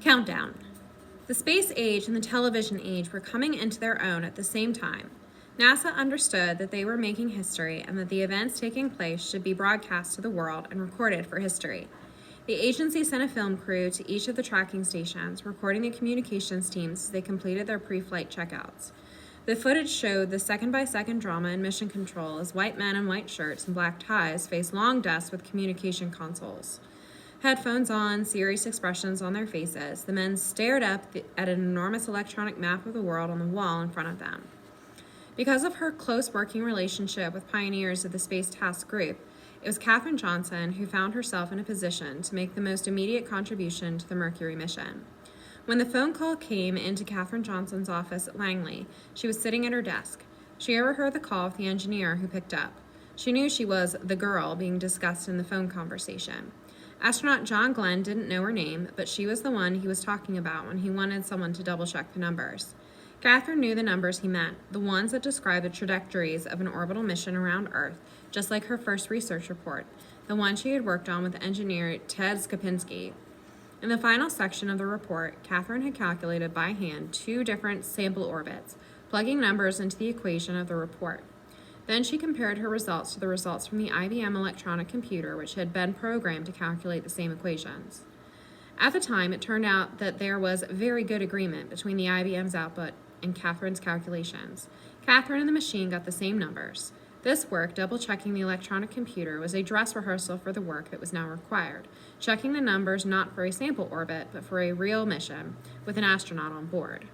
Countdown. The space age and the television age were coming into their own at the same time. NASA understood that they were making history and that the events taking place should be broadcast to the world and recorded for history. The agency sent a film crew to each of the tracking stations, recording the communications teams as they completed their pre-flight checkouts. The footage showed the second-by-second drama in mission control as white men in white shirts and black ties faced long desks with communication consoles. Headphones on, serious expressions on their faces, the men stared up at an enormous electronic map of the world on the wall in front of them. Because of her close working relationship with pioneers of the Space Task Group, it was Katherine Johnson who found herself in a position to make the most immediate contribution to the Mercury mission. When the phone call came into Katherine Johnson's office at Langley, she was sitting at her desk. She overheard the call with the engineer who picked up. She knew she was the girl being discussed in the phone conversation. Astronaut John Glenn didn't know her name, but she was the one he was talking about when he wanted someone to double-check the numbers. Katherine knew the numbers he meant, the ones that describe the trajectories of an orbital mission around Earth, just like her first research report, the one she had worked on with engineer Ted Skopinski. In the final section of the report, Katherine had calculated by hand 2 different sample orbits, plugging numbers into the equation of the report. Then she compared her results to the results from the IBM electronic computer, which had been programmed to calculate the same equations. At the time, it turned out that there was very good agreement between the IBM's output and Katherine's calculations. Katherine and the machine got the same numbers. This work, double-checking the electronic computer, was a dress rehearsal for the work that was now required, checking the numbers not for a sample orbit, but for a real mission with an astronaut on board.